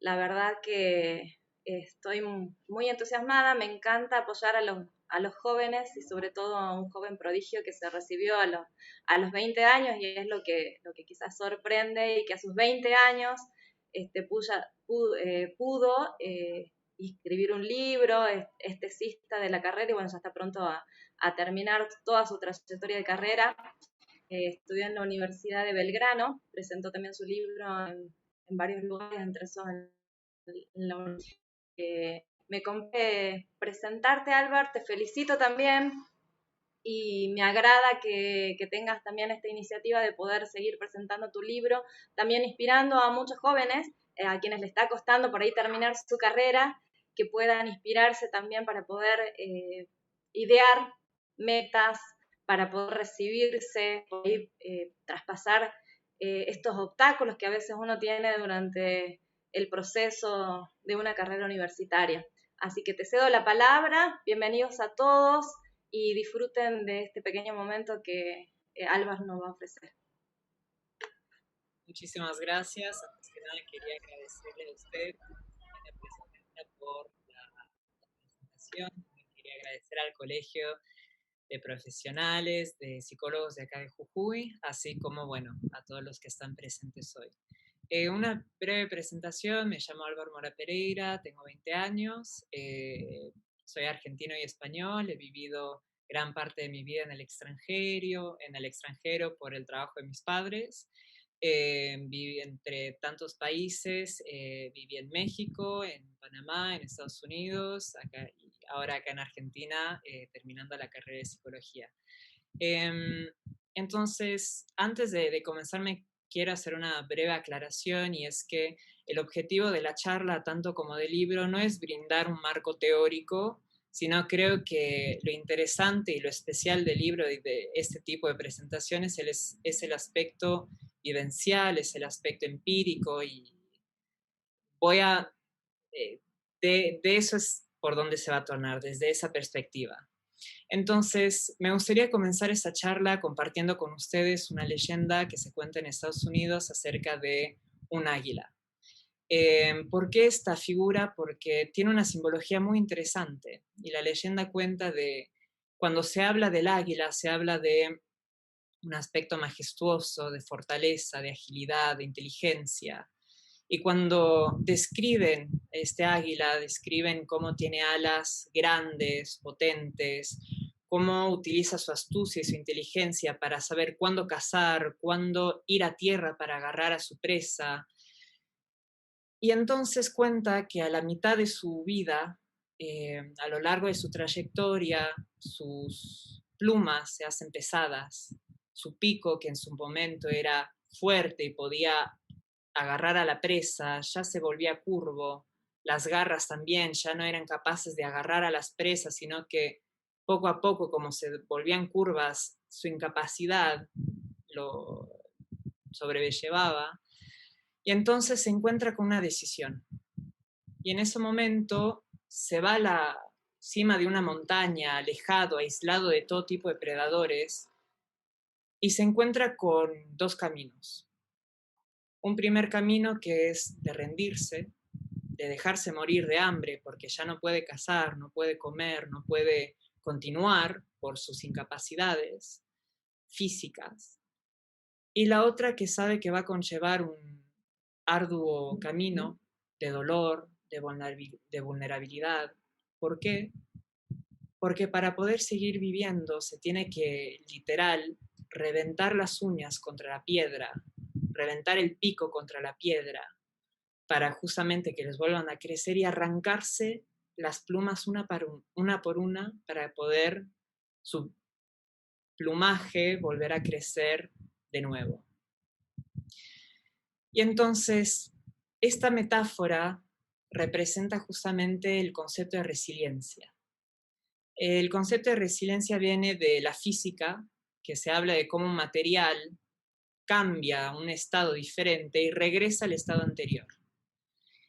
La verdad que estoy muy entusiasmada, me encanta apoyar a los jóvenes y sobre todo a un joven prodigio que se recibió a los 20 años y es lo que quizás sorprende y que a sus 20 años pudo escribir un libro, es tesista de la carrera y bueno, ya está pronto a terminar toda su trayectoria de carrera. Estudió en la Universidad de Belgrano, presentó también su libro en varios lugares, entre esos en la universidad. Me compré presentarte, Albert, te felicito también y me agrada que tengas también esta iniciativa de poder seguir presentando tu libro, también inspirando a muchos jóvenes a quienes le está costando por ahí terminar su carrera, que puedan inspirarse también para poder idear metas, para poder recibirse, poder traspasar estos obstáculos que a veces uno tiene durante el proceso de una carrera universitaria. Así que te cedo la palabra, bienvenidos a todos y disfruten de este pequeño momento que Albas nos va a ofrecer. Muchísimas gracias. Antes que nada quería agradecerle a usted, la presidenta, por la presentación. También quería agradecer al Colegio de Profesionales, de Psicólogos de acá de Jujuy, así como, bueno, a todos los que están presentes hoy. Una breve presentación, me llamo Álvaro Mora Pereira, tengo 20 años, soy argentino y español, he vivido gran parte de mi vida en el extranjero por el trabajo de mis padres. Viví entre tantos países, viví en México, en Panamá, en Estados Unidos, acá, y ahora acá en Argentina, terminando la carrera de psicología. Em, entonces, antes de comenzar, me quiero hacer una breve aclaración y es que el objetivo de la charla, tanto como del libro, no es brindar un marco teórico, sino creo que lo interesante y lo especial del libro y de este tipo de presentaciones es el aspecto vivencial, es el aspecto empírico y voy a, de eso es por donde se va a tornar, desde esa perspectiva. Entonces, me gustaría comenzar esta charla compartiendo con ustedes una leyenda que se cuenta en Estados Unidos acerca de un águila. ¿Por qué esta figura? Porque tiene una simbología muy interesante y la leyenda cuenta de, cuando se habla del águila, se habla de un aspecto majestuoso, de fortaleza, de agilidad, de inteligencia. Y cuando describen este águila, describen cómo tiene alas grandes, potentes, cómo utiliza su astucia y su inteligencia para saber cuándo cazar, cuándo ir a tierra para agarrar a su presa. Y entonces cuenta que a la mitad de su vida, a lo largo de su trayectoria, sus plumas se hacen pesadas, su pico, que en su momento era fuerte y podía agarrar a la presa, ya se volvía curvo, las garras también ya no eran capaces de agarrar a las presas, sino que poco a poco, como se volvían curvas, su incapacidad lo sobrellevaba, y entonces se encuentra con una decisión. Y en ese momento se va a la cima de una montaña, alejado, aislado de todo tipo de predadores, y se encuentra con dos caminos. Un primer camino que es de rendirse, de dejarse morir de hambre porque ya no puede cazar, no puede comer, no puede continuar por sus incapacidades físicas. Y la otra que sabe que va a conllevar un arduo camino de dolor, de vulnerabilidad. ¿Por qué? Porque para poder seguir viviendo se tiene que, literal, reventar las uñas contra la piedra, reventar el pico contra la piedra, para justamente que les vuelvan a crecer y arrancarse las plumas una por una para poder su plumaje volver a crecer de nuevo. Y entonces, esta metáfora representa justamente el concepto de resiliencia. El concepto de resiliencia viene de la física, que se habla de cómo un material cambia a un estado diferente y regresa al estado anterior.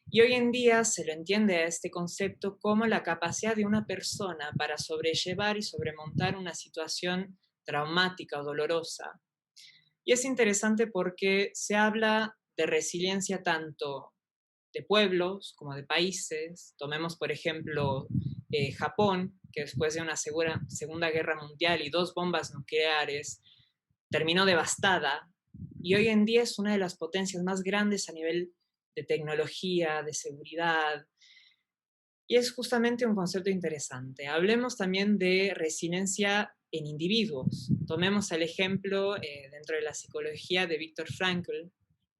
Y hoy en día se lo entiende a este concepto como la capacidad de una persona para sobrellevar y sobremontar una situación traumática o dolorosa. Y es interesante porque se habla de resiliencia tanto pueblos como de países. Tomemos, por ejemplo, Japón, que después de una Segunda Guerra Mundial y 2 bombas nucleares, terminó devastada y hoy en día es una de las potencias más grandes a nivel de tecnología, de seguridad, y es justamente un concepto interesante. Hablemos también de resiliencia en individuos. Tomemos el ejemplo dentro de la psicología de Viktor Frankl,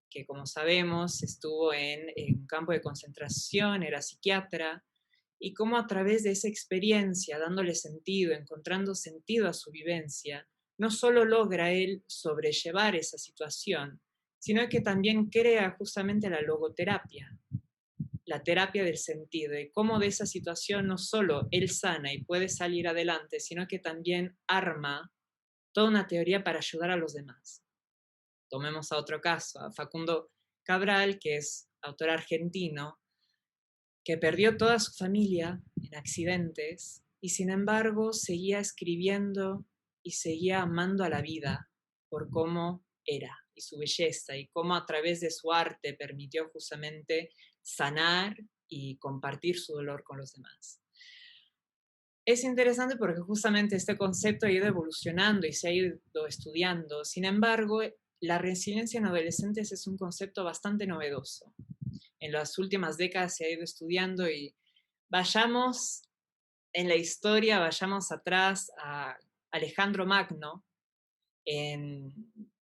que como sabemos estuvo en un campo de concentración, era psiquiatra, y cómo a través de esa experiencia, dándole sentido, encontrando sentido a su vivencia, no solo logra él sobrellevar esa situación, sino que también crea justamente la logoterapia, la terapia del sentido, y cómo de esa situación no solo él sana y puede salir adelante, sino que también arma toda una teoría para ayudar a los demás. Tomemos a otro caso, a Facundo Cabral, que es autor argentino, que perdió toda su familia en accidentes y sin embargo seguía escribiendo y seguía amando a la vida por cómo era y su belleza, y cómo a través de su arte permitió justamente sanar y compartir su dolor con los demás. Es interesante porque justamente este concepto ha ido evolucionando y se ha ido estudiando. Sin embargo, la resiliencia en adolescentes es un concepto bastante novedoso. En las últimas décadas se ha ido estudiando, y vayamos en la historia, vayamos atrás a Alejandro Magno, en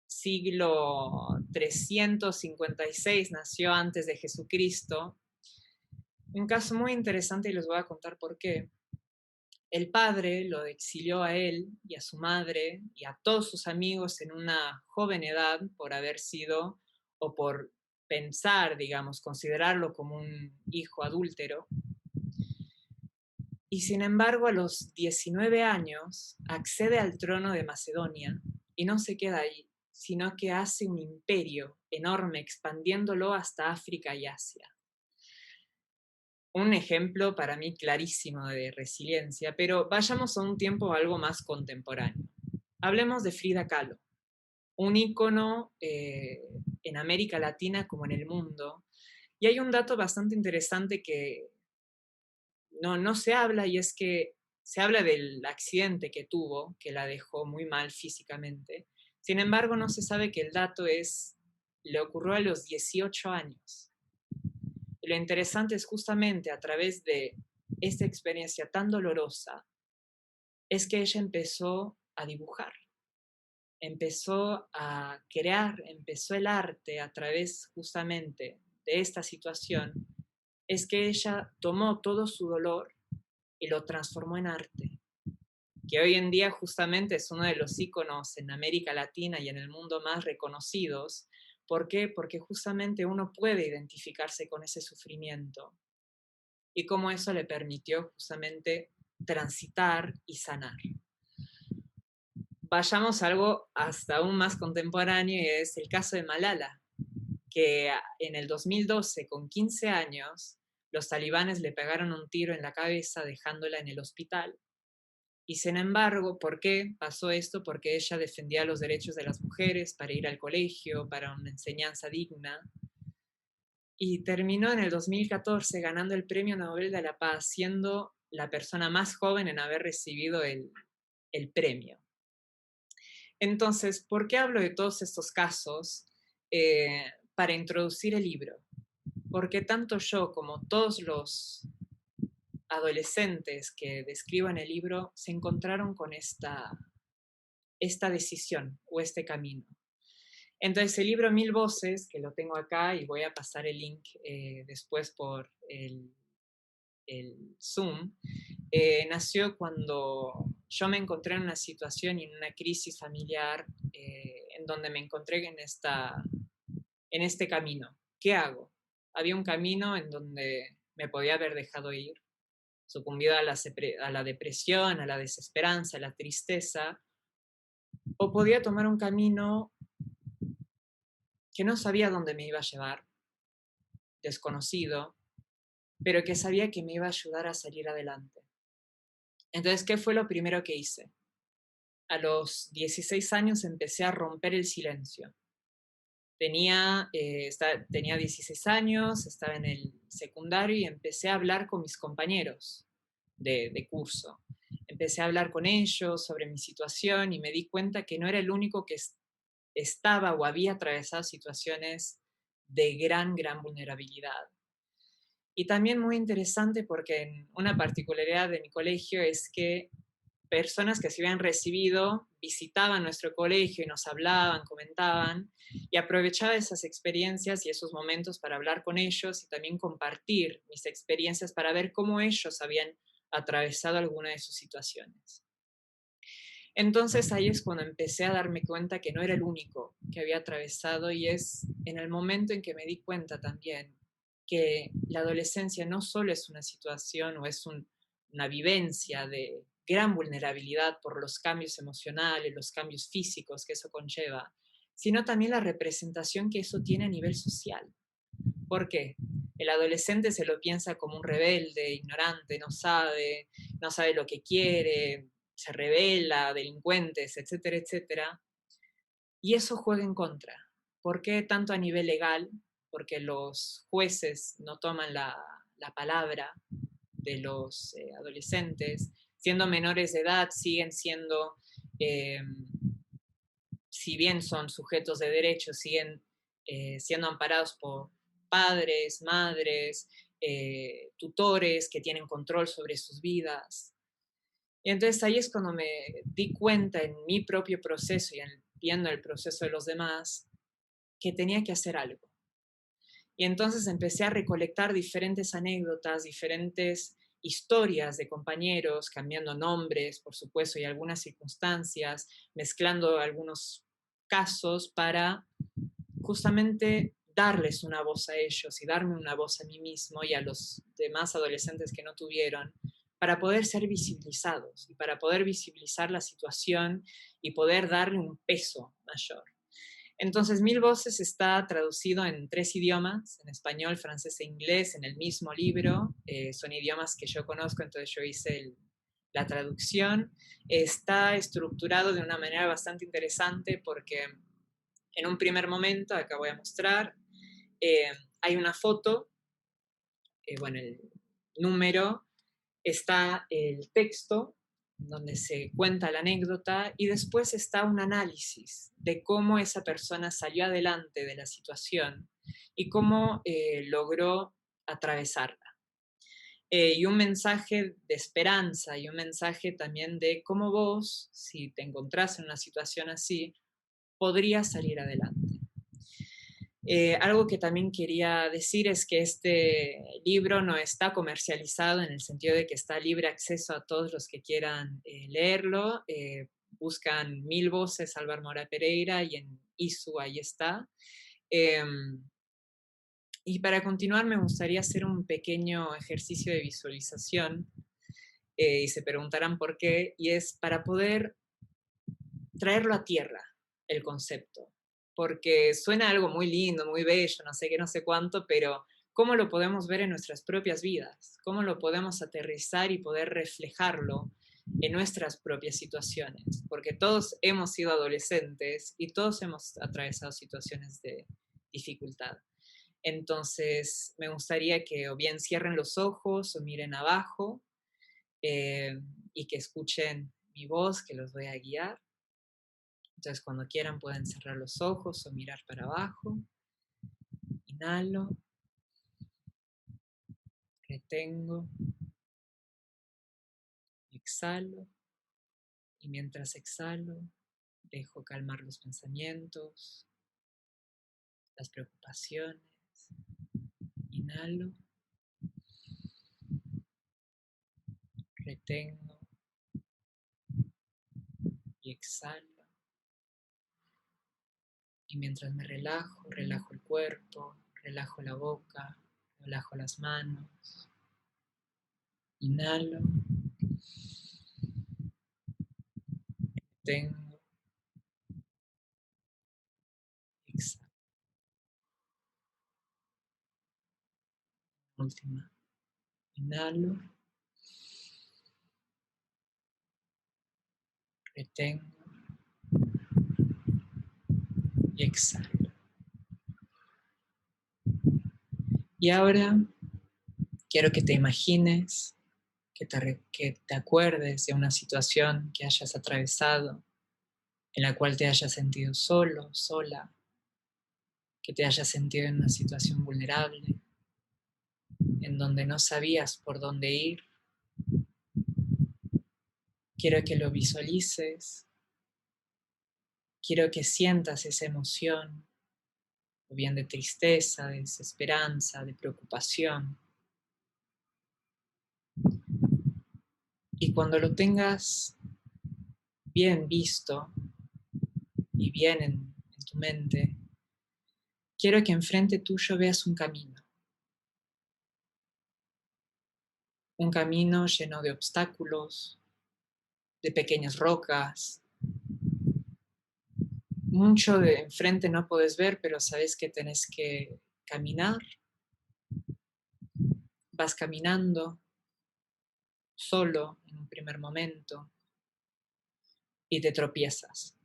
siglo 356 nació antes de Jesucristo. Un caso muy interesante y les voy a contar por qué. El padre lo exilió a él y a su madre y a todos sus amigos en una joven edad por haber sido, o por pensar, digamos, considerarlo como un hijo adúltero. Y sin embargo, a los 19 años accede al trono de Macedonia y no se queda ahí, sino que hace un imperio enorme, expandiéndolo hasta África y Asia. Un ejemplo para mí clarísimo de resiliencia, pero vayamos a un tiempo algo más contemporáneo. Hablemos de Frida Kahlo, un ícono en América Latina como en el mundo. Y hay un dato bastante interesante que no se habla, y es que se habla del accidente que tuvo, que la dejó muy mal físicamente. Sin embargo, no se sabe que el dato le ocurrió a los 18 años. Lo interesante es justamente a través de esta experiencia tan dolorosa, es que ella empezó a dibujar, empezó a crear, empezó el arte a través justamente de esta situación. Es que ella tomó todo su dolor y lo transformó en arte, que hoy en día justamente es uno de los íconos en América Latina y en el mundo más reconocidos. ¿Por qué? Porque justamente uno puede identificarse con ese sufrimiento y cómo eso le permitió justamente transitar y sanar. Vayamos a algo hasta aún más contemporáneo, y es el caso de Malala, que en el 2012, con 15 años, los talibanes le pegaron un tiro en la cabeza dejándola en el hospital. Y sin embargo, ¿por qué pasó esto? Porque ella defendía los derechos de las mujeres para ir al colegio, para una enseñanza digna. Y terminó en el 2014 ganando el Premio Nobel de la Paz, siendo la persona más joven en haber recibido el premio. Entonces, ¿por qué hablo de todos estos casos? Para introducir el libro. Porque tanto yo como todos los adolescentes que describo en el libro se encontraron con esta decisión o este camino. Entonces el libro Mil Voces, que lo tengo acá y voy a pasar el link después por el Zoom, nació cuando yo me encontré en una situación y en una crisis familiar en donde me encontré en este camino. ¿Qué hago? Había un camino en donde me podía haber dejado ir, sucumbido a la depresión, a la desesperanza, a la tristeza, o podía tomar un camino que no sabía dónde me iba a llevar, desconocido, pero que sabía que me iba a ayudar a salir adelante. Entonces, ¿qué fue lo primero que hice? A los 16 años empecé a romper el silencio. Tenía 16 años, estaba en el secundario y empecé a hablar con mis compañeros de curso. Empecé a hablar con ellos sobre mi situación y me di cuenta que no era el único que estaba o había atravesado situaciones de gran vulnerabilidad. Y también muy interesante porque una particularidad de mi colegio es que personas que se habían recibido visitaban nuestro colegio y nos hablaban, comentaban, y aprovechaba esas experiencias y esos momentos para hablar con ellos y también compartir mis experiencias para ver cómo ellos habían atravesado alguna de sus situaciones. Entonces ahí es cuando empecé a darme cuenta que no era el único que había atravesado, y es en el momento en que me di cuenta también que la adolescencia no solo es una situación o es una vivencia de gran vulnerabilidad por los cambios emocionales, los cambios físicos que eso conlleva, sino también la representación que eso tiene a nivel social. ¿Por qué? El adolescente se lo piensa como un rebelde, ignorante, no sabe lo que quiere, se rebela, delincuentes, etcétera, etcétera. Y eso juega en contra. ¿Por qué tanto a nivel legal? Porque los jueces no toman la palabra de los adolescentes. Siendo menores de edad, siguen siendo, eh, si bien son sujetos de derecho, siguen siendo amparados por padres, madres, tutores que tienen control sobre sus vidas. Y entonces ahí es cuando me di cuenta en mi propio proceso y viendo el proceso de los demás que tenía que hacer algo. Y entonces empecé a recolectar diferentes anécdotas, diferentes historias de compañeros, cambiando nombres, por supuesto, y algunas circunstancias, mezclando algunos casos para justamente darles una voz a ellos y darme una voz a mí mismo y a los demás adolescentes que no tuvieron, para poder ser visibilizados y para poder visibilizar la situación y poder darle un peso mayor. Entonces, Mil Voces está traducido en 3 idiomas, en español, francés e inglés, en el mismo libro. Son idiomas que yo conozco, entonces yo hice la traducción. Está estructurado de una manera bastante interesante porque en un primer momento, acá voy a mostrar, hay una foto, bueno, el número, está el texto, donde se cuenta la anécdota, y después está un análisis de cómo esa persona salió adelante de la situación y cómo logró atravesarla. Y un mensaje de esperanza y un mensaje también de cómo vos, si te encontrás en una situación así, podrías salir adelante. Algo que también quería decir es que este libro no está comercializado en el sentido de que está libre acceso a todos los que quieran leerlo. Buscan Mil Voces, Álvaro Mora Pereira, y en ISU ahí está. Y para continuar me gustaría hacer un pequeño ejercicio de visualización, y se preguntarán por qué, y es para poder traerlo a tierra, el concepto, porque suena algo muy lindo, muy bello, no sé qué, no sé cuánto, pero ¿cómo lo podemos ver en nuestras propias vidas? ¿Cómo lo podemos aterrizar y poder reflejarlo en nuestras propias situaciones? Porque todos hemos sido adolescentes y todos hemos atravesado situaciones de dificultad. Entonces, me gustaría que o bien cierren los ojos o miren abajo, y que escuchen mi voz, que los voy a guiar. Entonces, cuando quieran pueden cerrar los ojos o mirar para abajo. Inhalo, retengo, exhalo. Y mientras exhalo, dejo calmar los pensamientos, las preocupaciones. Inhalo, retengo y exhalo. Y mientras me relajo, relajo el cuerpo, relajo la boca, relajo las manos. Inhalo, retengo, exhalo. Última. Inhalo, retengo y exhalo. Y ahora quiero que te imagines, que te acuerdes de una situación que hayas atravesado, en la cual te hayas sentido solo, sola, que te hayas sentido en una situación vulnerable, en donde no sabías por dónde ir. Quiero que lo visualices, quiero que sientas esa emoción, o bien de tristeza, de desesperanza, de preocupación. Y cuando lo tengas bien visto y bien en tu mente, quiero que enfrente tuyo veas un camino lleno de obstáculos, de pequeñas rocas. Mucho de enfrente no podés ver, pero sabes que tenés que caminar. Vas caminando solo en un primer momento y te tropiezas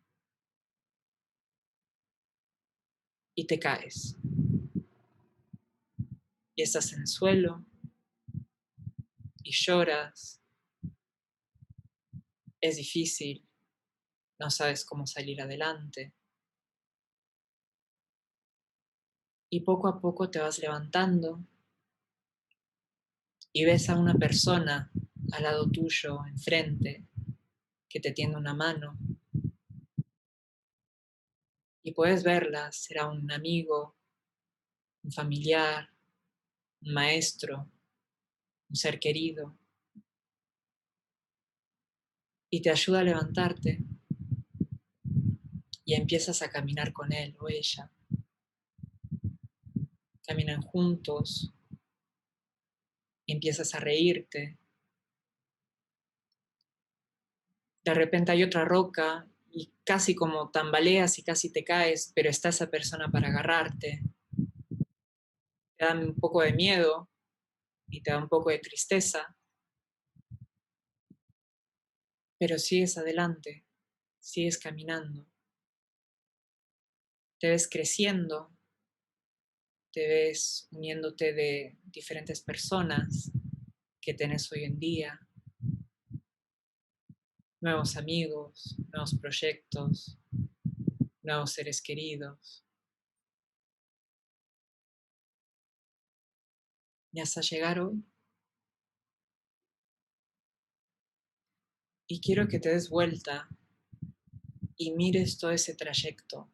y te caes. Y estás en el suelo y lloras. Es difícil, no sabes cómo salir adelante. Y poco a poco te vas levantando y ves a una persona al lado tuyo, enfrente, que te tiende una mano. Y puedes verla, será un amigo, un familiar, un maestro, un ser querido. Y te ayuda a levantarte y empiezas a caminar con él o ella. Caminan juntos, empiezas a reírte. De repente hay otra roca y casi como tambaleas y casi te caes, pero está esa persona para agarrarte. Te da un poco de miedo y te da un poco de tristeza, pero sigues adelante, sigues caminando. Te ves creciendo, te ves uniéndote de diferentes personas que tenés hoy en día, nuevos amigos, nuevos proyectos, nuevos seres queridos. Y hasta llegar hoy. Y quiero que te des vuelta y mires todo ese trayecto,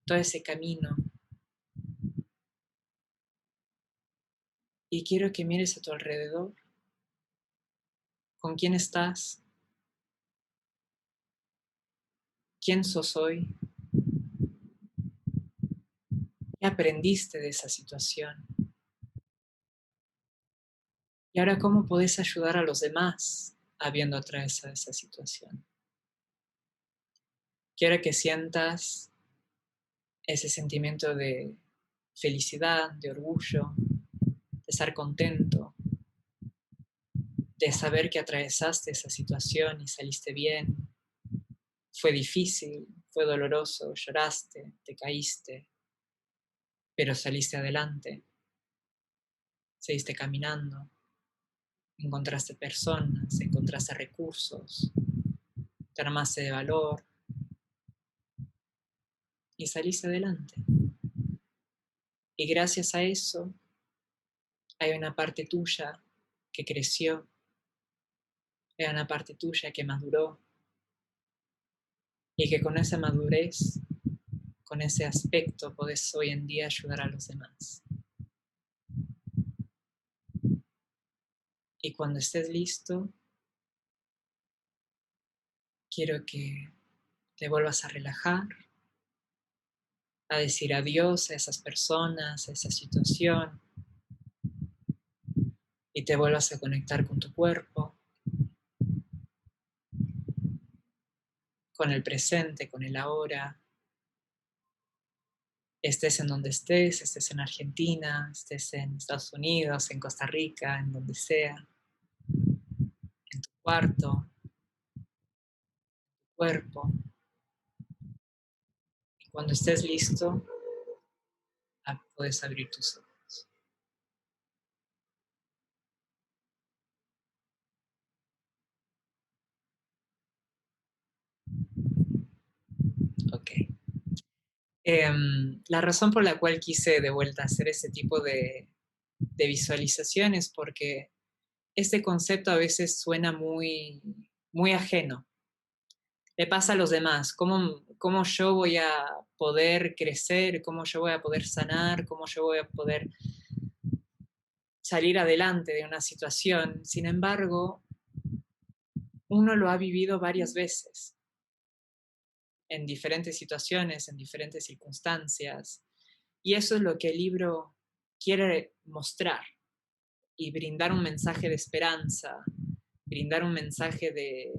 todo ese camino. Y quiero que mires a tu alrededor, con quién estás, quién sos hoy, qué aprendiste de esa situación. Y ahora cómo podés ayudar a los demás habiendo atravesado esa situación. Quiero que sientas ese sentimiento de felicidad, de orgullo, de estar contento, de saber que atravesaste esa situación y saliste bien. Fue difícil, fue doloroso, lloraste, te caíste, pero saliste adelante, seguiste caminando, encontraste personas, encontraste recursos, te armaste de valor y saliste adelante. Y gracias a eso hay una parte tuya que creció, hay una parte tuya que maduró y que con esa madurez, con ese aspecto, podés hoy en día ayudar a los demás. Y cuando estés listo, quiero que te vuelvas a relajar, a decir adiós a esas personas, a esa situación, y te vuelvas a conectar con tu cuerpo, con el presente, con el ahora. Estés en donde estés en Argentina, estés en Estados Unidos, en Costa Rica, en donde sea, en tu cuarto, tu cuerpo. Y cuando estés listo, puedes abrir tus ojos. Ok. La razón por la cual quise de vuelta hacer ese tipo de visualización es porque este concepto a veces suena muy, muy ajeno. Le pasa a los demás. ¿Cómo yo voy a poder crecer? ¿Cómo yo voy a poder sanar? ¿Cómo yo voy a poder salir adelante de una situación? Sin embargo, uno lo ha vivido varias veces, en diferentes situaciones, en diferentes circunstancias. Y eso es lo que el libro quiere mostrar y brindar un mensaje de esperanza, brindar un mensaje de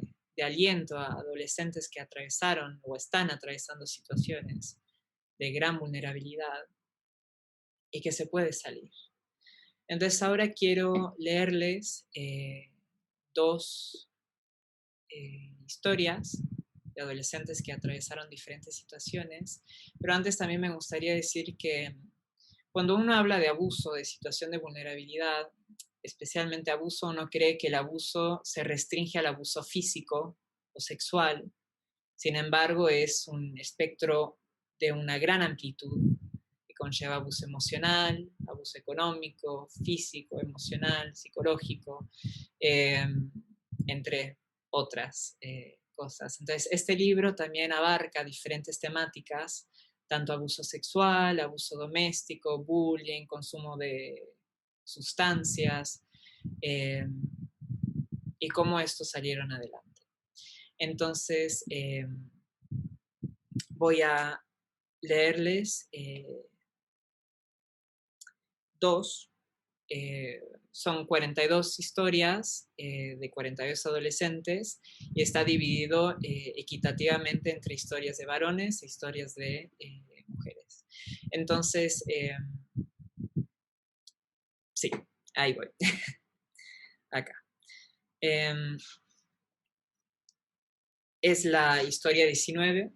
aliento a adolescentes que atravesaron o están atravesando situaciones de gran vulnerabilidad y que se puede salir. Entonces ahora quiero leerles dos historias de adolescentes que atravesaron diferentes situaciones, pero antes también me gustaría decir que cuando uno habla de abuso, de situación de vulnerabilidad, especialmente abuso, uno cree que el abuso se restringe al abuso físico o sexual. Sin embargo, es un espectro de una gran amplitud que conlleva abuso emocional, abuso económico, físico, emocional, psicológico, eh, entre otras cosas. Entonces, este libro también abarca diferentes temáticas, tanto abuso sexual, abuso doméstico, bullying, consumo de sustancias, eh, y cómo estos salieron adelante. Entonces, voy a leerles dos. Son 42 historias de 42 adolescentes y está dividido equitativamente entre historias de varones e historias de mujeres. Entonces, sí, ahí voy. Acá. Es la historia 19,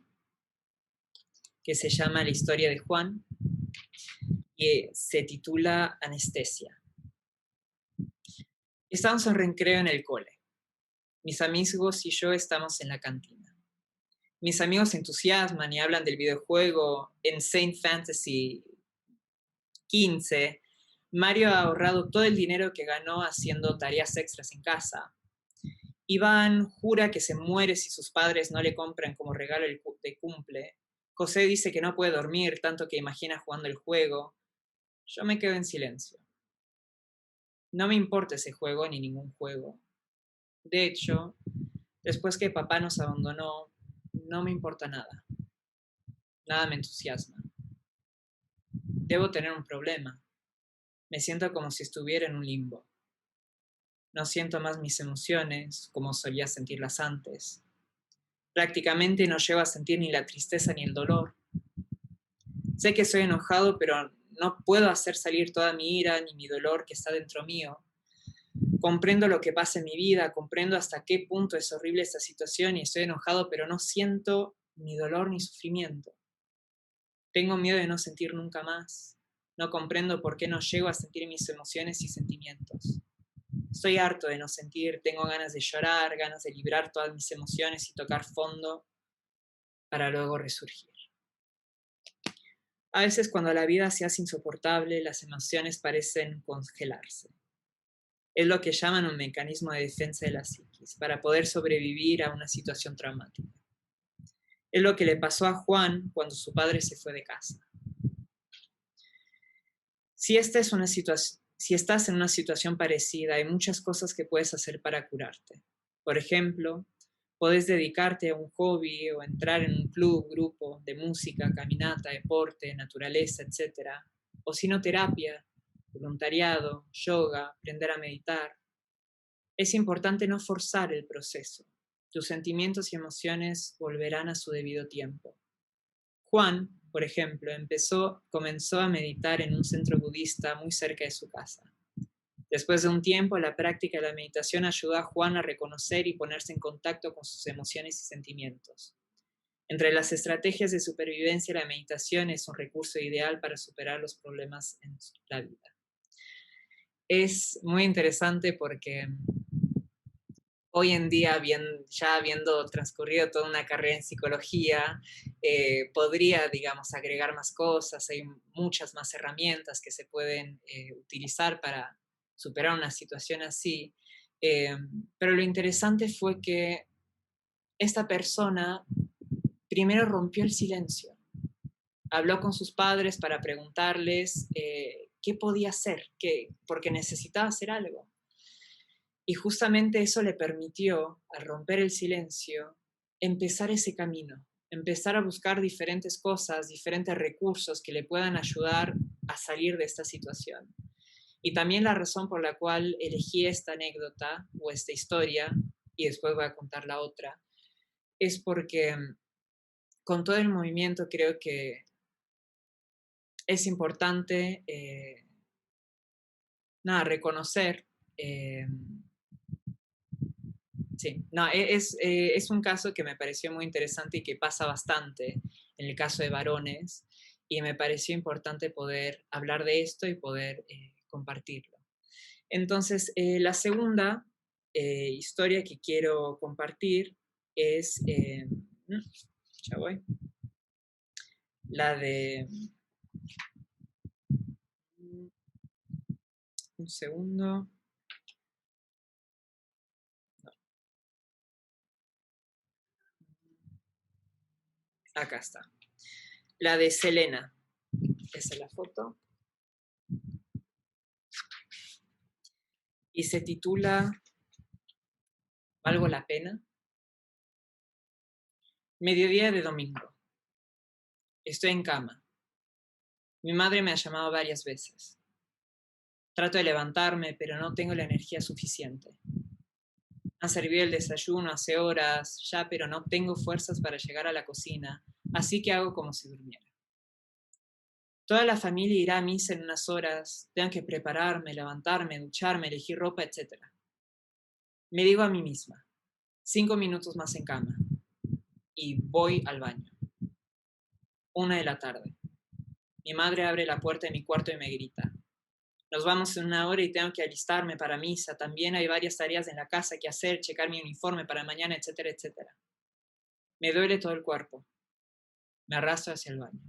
que se llama La historia de Juan, y se titula Anestesia. Estamos en recreo en el cole. Mis amigos y yo estamos en la cantina. Mis amigos se entusiasman y hablan del videojuego Insane Fantasy 15. Mario ha ahorrado todo el dinero que ganó haciendo tareas extras en casa. Iván jura que se muere si sus padres no le compran como regalo de cumple. José dice que no puede dormir tanto que imagina jugando el juego. Yo me quedo en silencio. No me importa ese juego ni ningún juego. De hecho, después que papá nos abandonó, no me importa nada. Nada me entusiasma. Debo tener un problema. Me siento como si estuviera en un limbo. No siento más mis emociones como solía sentirlas antes. Prácticamente no llego a sentir ni la tristeza ni el dolor. Sé que soy enojado, pero no puedo hacer salir toda mi ira ni mi dolor que está dentro mío. Comprendo lo que pasa en mi vida, comprendo hasta qué punto es horrible esta situación y estoy enojado, pero no siento ni dolor ni sufrimiento. Tengo miedo de no sentir nunca más. No comprendo por qué no llego a sentir mis emociones y sentimientos. Estoy harto de no sentir, tengo ganas de llorar, ganas de librar todas mis emociones y tocar fondo para luego resurgir. A veces cuando la vida se hace insoportable, las emociones parecen congelarse. Es lo que llaman un mecanismo de defensa de la psiquis, para poder sobrevivir a una situación traumática. Es lo que le pasó a Juan cuando su padre se fue de casa. Si estás en una situación parecida, hay muchas cosas que puedes hacer para curarte. Por ejemplo, puedes dedicarte a un hobby o entrar en un club, grupo de música, caminata, deporte, naturaleza, etc. O sinoterapia, voluntariado, yoga, aprender a meditar. Es importante no forzar el proceso. Tus sentimientos y emociones volverán a su debido tiempo. Juan, por ejemplo, comenzó a meditar en un centro budista muy cerca de su casa. Después de un tiempo, la práctica de la meditación ayudó a Juan a reconocer y ponerse en contacto con sus emociones y sentimientos. Entre las estrategias de supervivencia, la meditación es un recurso ideal para superar los problemas en la vida. Es muy interesante porque hoy en día, ya habiendo transcurrido toda una carrera en psicología, podría, digamos, agregar más cosas, hay muchas más herramientas que se pueden utilizar para superar una situación así. Pero lo interesante fue que esta persona primero rompió el silencio. Habló con sus padres para preguntarles qué podía hacer, porque necesitaba hacer algo. Y justamente eso le permitió, al romper el silencio, empezar ese camino, empezar a buscar diferentes cosas, diferentes recursos que le puedan ayudar a salir de esta situación. Y también la razón por la cual elegí esta anécdota o esta historia, y después voy a contar la otra, es porque con todo el movimiento creo que es importante reconocer. Sí, no, es un caso que me pareció muy interesante y que pasa bastante en el caso de varones, y me pareció importante poder hablar de esto y poder compartirlo. Entonces, la segunda historia que quiero compartir es, ya voy, la de, un segundo. Acá está. La de Selena. Esa es la foto. Y se titula ¿Valgo la pena? Mediodía de domingo. Estoy en cama. Mi madre me ha llamado varias veces. Trato de levantarme, pero no tengo la energía suficiente. Han servido el desayuno hace horas ya, pero no tengo fuerzas para llegar a la cocina, así que hago como si durmiera. Toda la familia irá a misa en unas horas. Tengo que prepararme, levantarme, ducharme, elegir ropa, etc. Me digo a mí misma, 5 minutos más en cama. Y voy al baño. 1 de la tarde. Mi madre abre la puerta de mi cuarto y me grita. Nos vamos en 1 hora y tengo que alistarme para misa. También hay varias tareas en la casa que hacer, checar mi uniforme para mañana, etcétera, etcétera. Me duele todo el cuerpo. Me arrastro hacia el baño.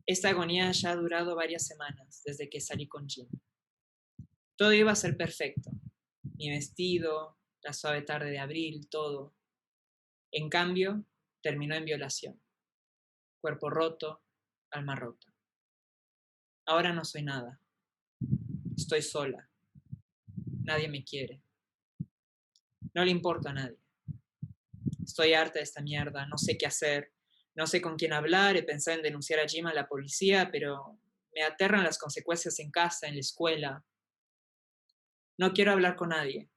Esta agonía ya ha durado varias semanas, desde que salí con Jim. Todo iba a ser perfecto. Mi vestido, la suave tarde de abril, todo. En cambio, terminó en violación. Cuerpo roto, alma rota. Ahora no soy nada. Estoy sola. Nadie me quiere. No le importo a nadie. Estoy harta de esta mierda. No sé qué hacer. No sé con quién hablar. He pensado en denunciar a Jim a la policía, pero me aterran las consecuencias en casa, en la escuela. No quiero hablar con nadie.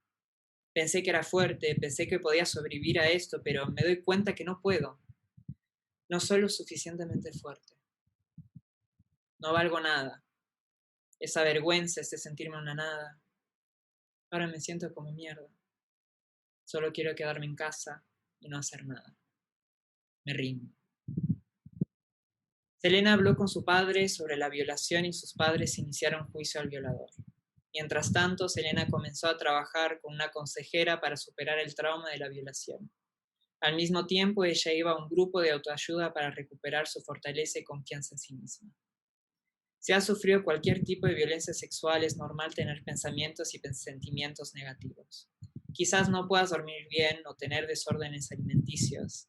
Pensé que era fuerte, pensé que podía sobrevivir a esto, pero me doy cuenta que no puedo. No soy lo suficientemente fuerte. No valgo nada. Esa vergüenza, ese sentirme una nada. Ahora me siento como mierda. Solo quiero quedarme en casa y no hacer nada. Me rindo. Selena habló con su padre sobre la violación y sus padres iniciaron juicio al violador. Mientras tanto, Selena comenzó a trabajar con una consejera para superar el trauma de la violación. Al mismo tiempo, ella iba a un grupo de autoayuda para recuperar su fortaleza y confianza en sí misma. Si has sufrido cualquier tipo de violencia sexual, es normal tener pensamientos y sentimientos negativos. Quizás no puedas dormir bien o tener desórdenes alimenticios,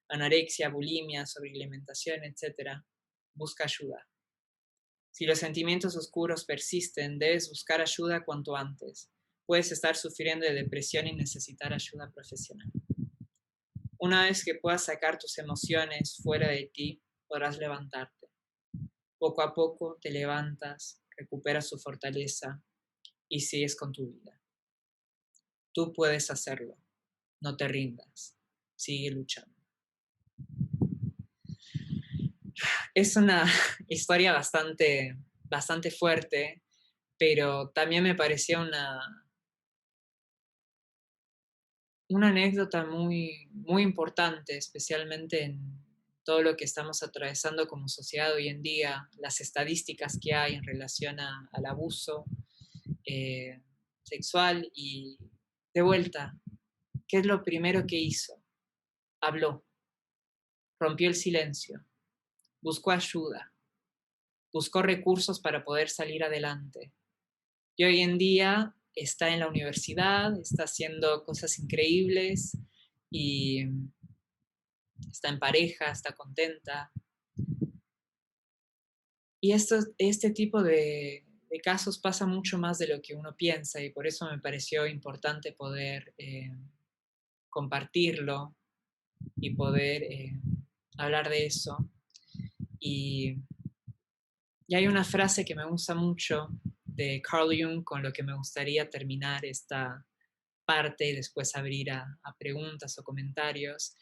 anorexia, bulimia, sobrealimentación, etc. Busca ayuda. Si los sentimientos oscuros persisten, debes buscar ayuda cuanto antes. Puedes estar sufriendo de depresión y necesitar ayuda profesional. Una vez que puedas sacar tus emociones fuera de ti, podrás levantarte. Poco a poco te levantas, recuperas tu fortaleza y sigues con tu vida. Tú puedes hacerlo. No te rindas. Sigue luchando. Es una historia bastante fuerte, pero también me pareció una anécdota muy, muy importante, especialmente en todo lo que estamos atravesando como sociedad hoy en día, las estadísticas que hay en relación al abuso eh, sexual y de vuelta, ¿qué es lo primero que hizo? Habló, rompió el silencio, buscó ayuda, buscó recursos para poder salir adelante. Y hoy en día está en la universidad, está haciendo cosas increíbles y está en pareja, está contenta. Y este tipo de casos pasa mucho más de lo que uno piensa y por eso me pareció importante poder compartirlo y poder hablar de eso. Y, y hay una frase que me gusta mucho de Carl Jung con lo que me gustaría terminar esta parte y después abrir a preguntas o comentarios.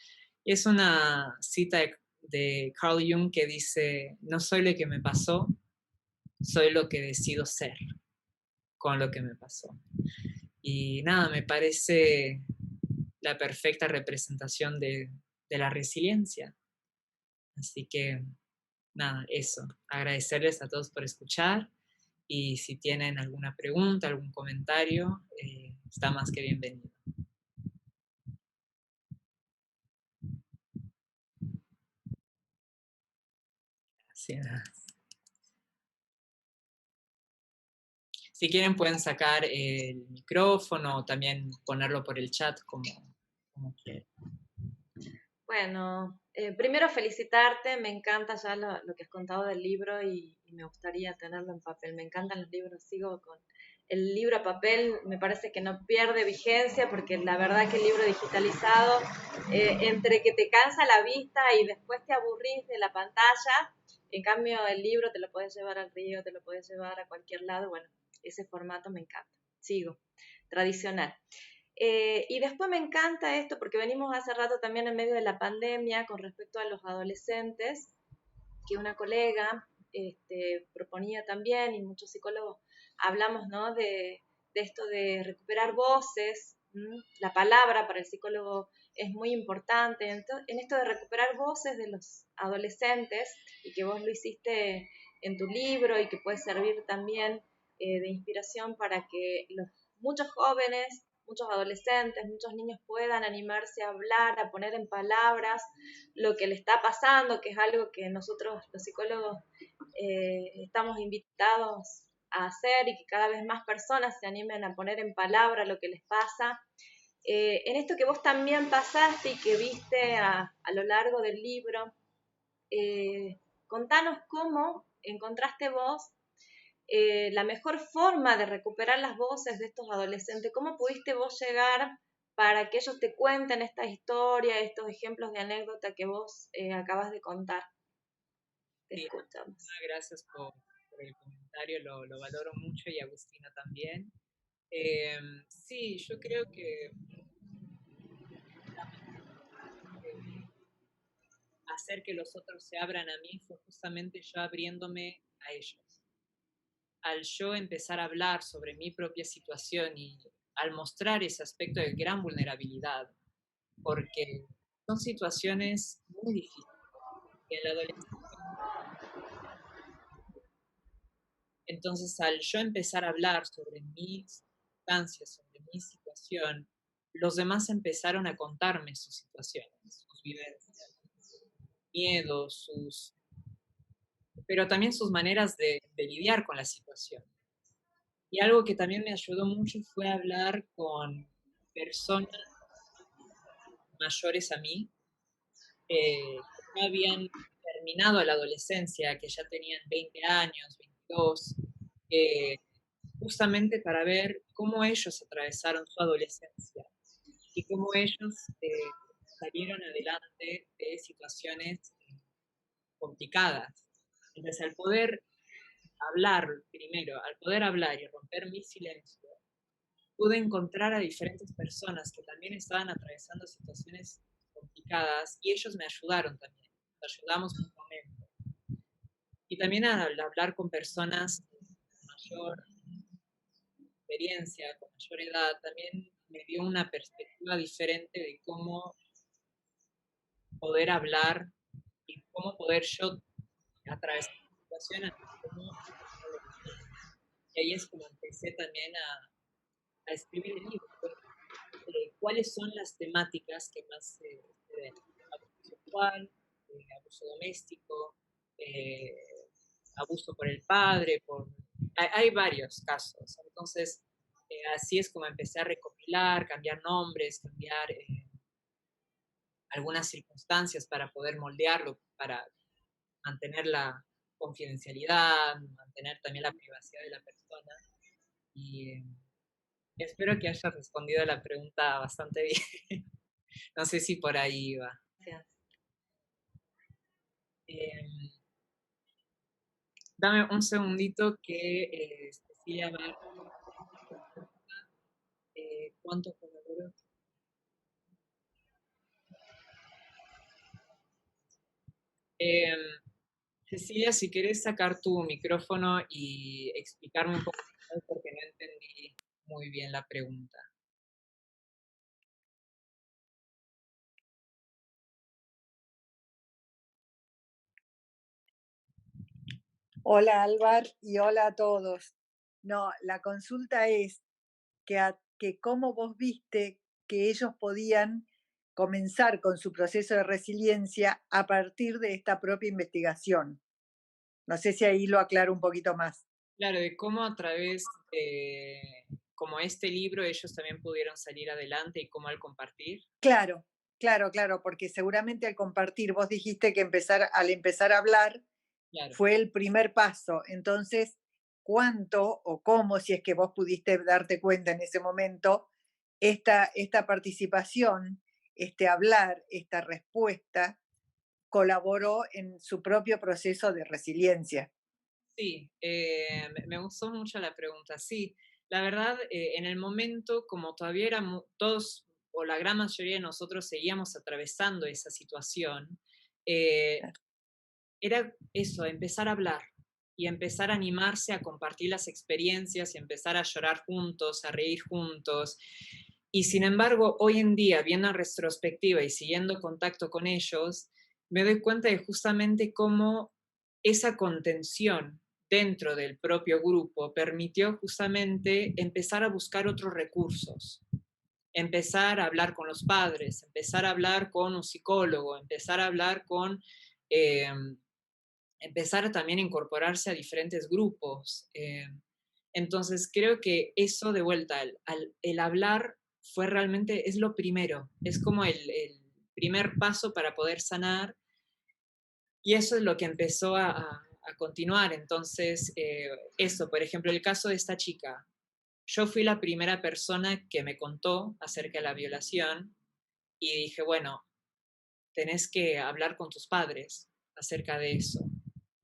Y es una cita de Carl Jung que dice, no soy lo que me pasó, soy lo que decido ser con lo que me pasó. Y nada, me parece la perfecta representación de la resiliencia. Así que nada, eso. Agradecerles a todos por escuchar y si tienen alguna pregunta, algún comentario, está más que bienvenido. Así, nada. Si quieren pueden sacar el micrófono o también ponerlo por el chat como quieran. Bueno, primero felicitarte, me encanta ya lo que has contado del libro y me gustaría tenerlo en papel. Me encantan los libros, sigo con el libro a papel, me parece que no pierde vigencia porque la verdad que el libro digitalizado, entre que te cansa la vista y después te aburrís de la pantalla, en cambio el libro te lo puedes llevar al río, te lo puedes llevar a cualquier lado, bueno, ese formato me encanta, sigo, tradicional. Y después me encanta esto porque venimos hace rato también en medio de la pandemia con respecto a los adolescentes, que una colega proponía también y muchos psicólogos hablamos, ¿no? de esto de recuperar voces. La palabra para el psicólogo es muy importante. Entonces, en esto de recuperar voces de los adolescentes y que vos lo hiciste en tu libro y que puede servir también de inspiración para que muchos jóvenes, muchos adolescentes, muchos niños puedan animarse a hablar, a poner en palabras lo que le está pasando, que es algo que nosotros los psicólogos estamos invitados a hacer y que cada vez más personas se animen a poner en palabra lo que les pasa. En esto que vos también pasaste y que viste a lo largo del libro, contanos cómo encontraste vos la mejor forma de recuperar las voces de estos adolescentes. ¿Cómo pudiste vos llegar para que ellos te cuenten esta historia, estos ejemplos de anécdota que vos acabas de contar? Te Sí, escuchamos. gracias por el comentario, lo valoro mucho y Agustina también. Sí, yo creo que hacer que los otros se abran a mí fue justamente yo abriéndome a ellos. Al yo empezar a hablar sobre mi propia situación y al mostrar ese aspecto de gran vulnerabilidad, porque son situaciones muy difíciles. En la adolescencia, entonces, al yo empezar a hablar sobre mis circunstancias, sobre mi situación, los demás empezaron a contarme sus situaciones, sus vivencias, miedos, pero también sus maneras de lidiar con la situación. Y algo que también me ayudó mucho fue hablar con personas mayores a mí, que no habían terminado la adolescencia, que ya tenían 20 años, 22, eh, justamente para ver cómo ellos atravesaron su adolescencia y cómo ellos salieron adelante de situaciones complicadas. Entonces, al poder hablar primero, al poder hablar y romper mi silencio, pude encontrar a diferentes personas que también estaban atravesando situaciones complicadas y ellos me ayudaron también, nos ayudamos mutuamente. Y también al hablar con personas con mayor experiencia, con mayor edad, también me dio una perspectiva diferente de cómo poder hablar y cómo poder yo atravesar situaciones, cómo y ahí es como empecé también a escribir el libro. ¿Cuáles son las temáticas que más se ven? Abuso sexual, abuso doméstico, eh, abuso por el padre, hay varios casos. Entonces, así es como empecé a recopilar, cambiar nombres, cambiar algunas circunstancias para poder moldearlo, para mantener la confidencialidad, mantener también la privacidad de la persona. Y espero que haya respondido a la pregunta bastante bien. No sé si por ahí va. Gracias. Dame un segundito que Cecilia va a cuántos colaboradores. Eh, Cecilia, si querés sacar tu micrófono y explicarme un poco más porque no entendí muy bien la pregunta. Hola Álvaro y hola a todos. No, la consulta es que cómo vos viste que ellos podían comenzar con su proceso de resiliencia a partir de esta propia investigación. No sé si ahí lo aclaro un poquito más. Claro, de cómo a través de como este libro ellos también pudieron salir adelante y cómo al compartir. Claro, claro, porque seguramente al compartir, vos dijiste que al empezar a hablar, Claro. fue el primer paso. Entonces, ¿cuánto o cómo, si es que vos pudiste darte cuenta en ese momento, esta participación, este hablar, esta respuesta, colaboró en su propio proceso de resiliencia? Sí, me gustó mucho la pregunta. Sí, la verdad, en el momento, como todavía éramos todos, o la gran mayoría de nosotros seguíamos atravesando esa situación, eh, era eso, empezar a hablar y empezar a animarse a compartir las experiencias y empezar a llorar juntos, a reír juntos. Y sin embargo, hoy en día, viendo en retrospectiva y siguiendo contacto con ellos, me doy cuenta de justamente cómo esa contención dentro del propio grupo permitió justamente empezar a buscar otros recursos, empezar a hablar con los padres, empezar a hablar con un psicólogo, empezar a hablar con eh, empezar a también incorporarse a diferentes grupos. Entonces, creo que eso de vuelta, el hablar fue realmente, es lo primero, es como el primer paso para poder sanar y eso es lo que empezó a continuar. Entonces, eso, por ejemplo, el caso de esta chica, yo fui la primera persona que me contó acerca de la violación y dije, bueno, tenés que hablar con tus padres acerca de eso.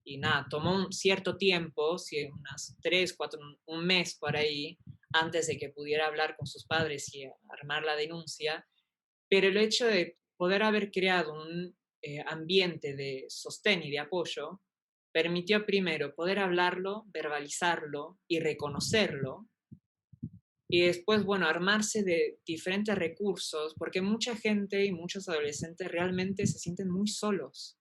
Y nada, tomó un cierto tiempo, unas 3, 4, un mes por ahí, antes de que pudiera hablar con sus padres y armar la denuncia, pero el hecho de poder haber creado un ambiente de sostén y de apoyo permitió primero poder hablarlo, verbalizarlo y reconocerlo, y después, bueno, armarse de diferentes recursos, porque mucha gente y muchos adolescentes realmente se sienten muy solos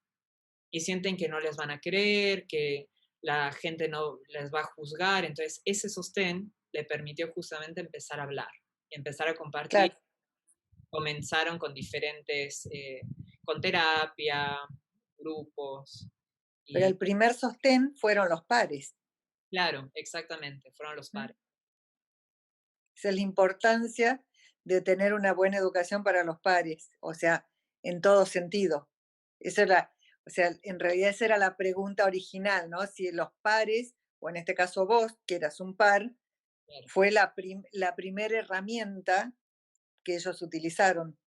y sienten que no les van a creer, que la gente no les va a juzgar. Entonces, ese sostén le permitió justamente empezar a hablar y empezar a compartir. Claro, Comenzaron con diferentes, con terapia, grupos. pero Y el primer sostén fueron los pares. claro, exactamente, fueron los ¿Mm? pares. Esa es la importancia de tener una buena educación para los pares, o sea, en todo sentido. Esa es o sea, en realidad esa era la pregunta original, ¿no? Si los pares, o en este caso vos, que eras un par, Claro. fue la primera herramienta que ellos utilizaron.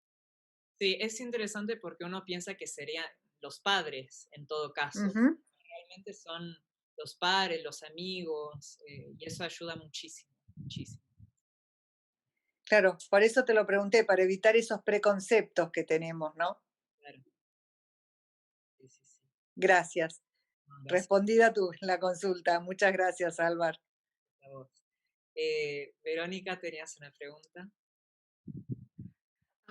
Sí, es interesante porque uno piensa que serían los padres en todo caso. Ujú. Realmente son los padres, los amigos, y eso ayuda muchísimo, muchísimo. Claro, por eso te lo pregunté, para evitar esos preconceptos que tenemos, ¿no? Claro. Sí, sí, sí. Gracias. No, gracias Respondida la consulta. Muchas gracias, Álvaro. a vos. Verónica, ¿tenías una pregunta?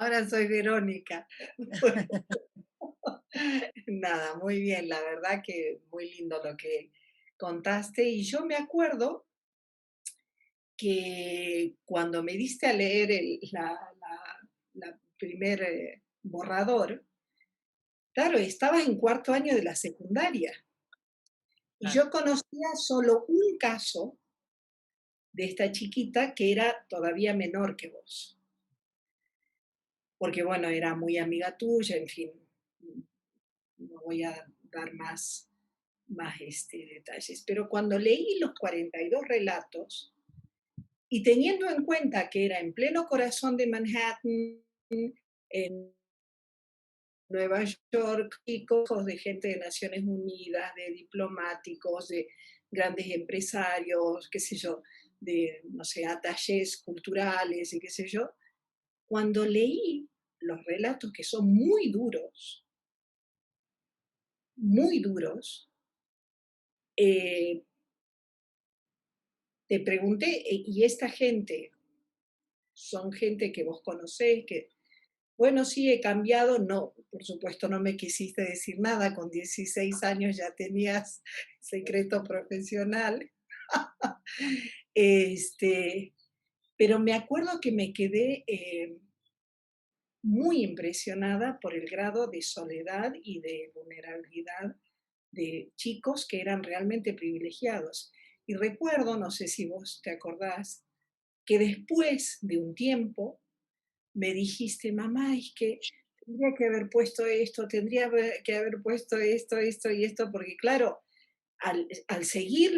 Ahora soy Verónica. Nada, muy bien, la verdad que muy lindo lo que contaste. Y yo me acuerdo que cuando me diste a leer la primer borrador, claro, estabas en cuarto año de la secundaria. Y Claro, yo conocía solo un caso de esta chiquita que era todavía menor que vos. Porque bueno, era muy amiga tuya, en fin, no voy a dar más detalles. Pero cuando leí los 42 relatos, y teniendo en cuenta que era en pleno corazón de Manhattan, en Nueva York, chicos de gente de Naciones Unidas, de diplomáticos, de grandes empresarios, qué sé yo, de, no sé, atallés culturales y qué sé yo, cuando leí los relatos que son muy duros, eh, te pregunté, ¿y esta gente son gente que vos conocés? Que, bueno, sí, he cambiado. No, por supuesto, no me quisiste decir nada. Con 16 años ya tenías secreto profesional. este, pero me acuerdo que me quedé muy impresionada por el grado de soledad y de vulnerabilidad de chicos que eran realmente privilegiados. Y recuerdo, no sé si vos te acordás, que después de un tiempo me dijiste, mamá, es que tendría que haber puesto esto, tendría que haber puesto esto y esto, porque claro, al seguir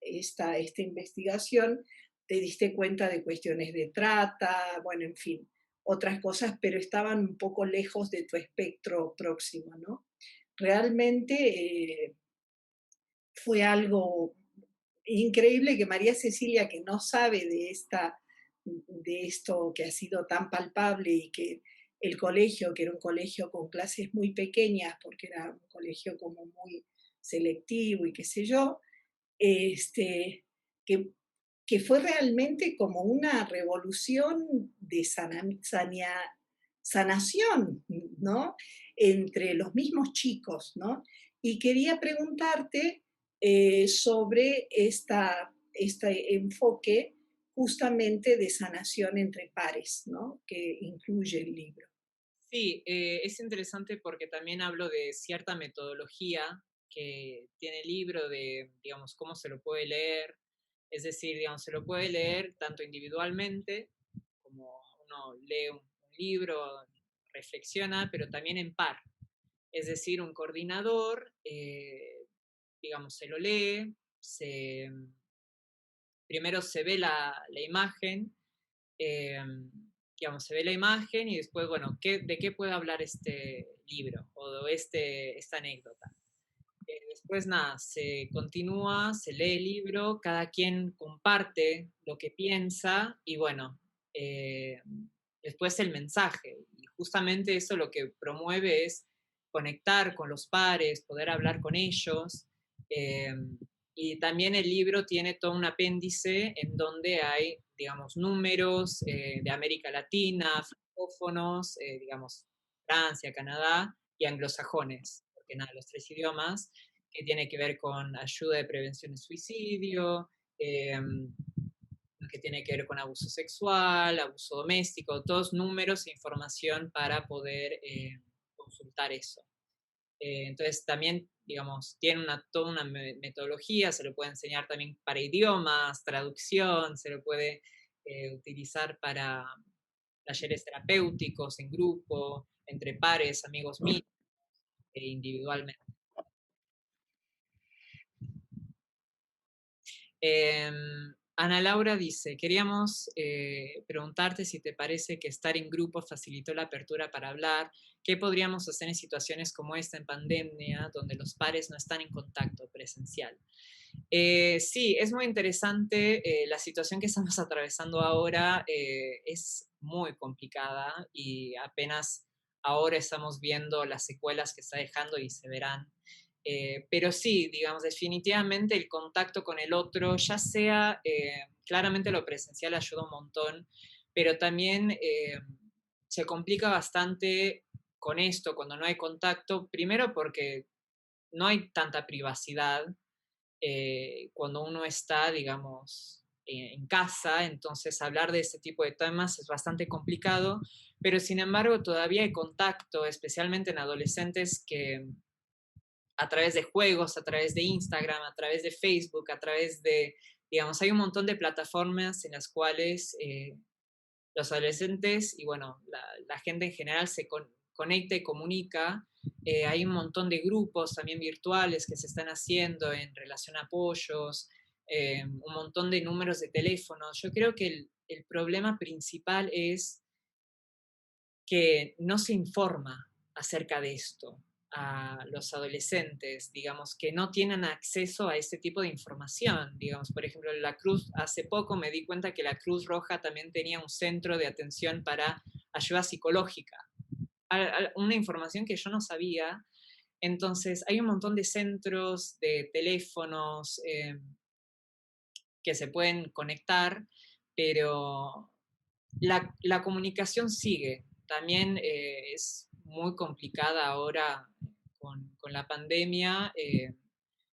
esta investigación, te diste cuenta de cuestiones de trata, bueno, en fin, otras cosas, pero estaban un poco lejos de tu espectro próximo, ¿no? Realmente fue algo increíble que María Cecilia, que no sabe de esto que ha sido tan palpable y que el colegio, que era un colegio con clases muy pequeñas, porque era un colegio como muy selectivo y qué sé yo, este, que, que fue realmente como una revolución de sanación, ¿no? Entre los mismos chicos, ¿no? Y quería preguntarte sobre este enfoque justamente de sanación entre pares, ¿no? Que incluye el libro. sí, es interesante porque también hablo de cierta metodología que tiene el libro de, digamos, cómo se lo puede leer. Es decir, digamos, se lo puede leer tanto individualmente, como uno lee un libro, reflexiona, pero también en par. Es decir, un coordinador, digamos, se lo lee, primero se ve la imagen, eh, digamos, se ve la imagen y después, bueno, ¿de qué puede hablar este libro o de esta anécdota? Después, nada, se continúa, se lee el libro, cada quien comparte lo que piensa y bueno, eh, después el mensaje. Y justamente eso lo que promueve es conectar con los pares, poder hablar con ellos. eh, y también el libro tiene todo un apéndice en donde hay, digamos, números de América Latina, francófonos, digamos, Francia, Canadá y anglosajones, porque nada, los tres idiomas, que tiene que ver con ayuda de prevención de suicidio, que tiene que ver con abuso sexual, abuso doméstico, todos números e información para poder consultar eso. Entonces también, digamos, tiene toda una metodología, se lo puede enseñar también para idiomas, traducción, se lo puede utilizar para talleres terapéuticos en grupo, entre pares, amigos míos, e individualmente. Ana Laura dice, queríamos preguntarte si te parece que estar en grupo facilitó la apertura para hablar, qué podríamos hacer en situaciones como esta en pandemia, donde los pares no están en contacto presencial. Sí, es muy interesante. La situación que estamos atravesando ahora es muy complicada y apenas ahora estamos viendo las secuelas que está dejando y se verán. Pero sí, digamos, definitivamente el contacto con el otro, ya sea claramente lo presencial ayuda un montón, pero también se complica bastante con esto cuando no hay contacto, primero porque no hay tanta privacidad cuando uno está, digamos, en casa, entonces hablar de este tipo de temas es bastante complicado, pero sin embargo todavía hay contacto, especialmente en adolescentes que a través de juegos, a través de Instagram, a través de Facebook, a través de, digamos, hay un montón de plataformas en las cuales los adolescentes y bueno, la gente en general se conecta y comunica. Hay un montón de grupos también virtuales que se están haciendo en relación a apoyos, un montón de números de teléfonos. Yo creo que el problema principal es que no se informa acerca de esto a los adolescentes, digamos, que no tienen acceso a este tipo de información. Digamos, por ejemplo, la Cruz, hace poco me di cuenta que la Cruz Roja también tenía un centro de atención para ayuda psicológica, una información que yo no sabía. Entonces, hay un montón de centros, de teléfonos que se pueden conectar, pero la comunicación sigue. También es muy complicada ahora con la pandemia,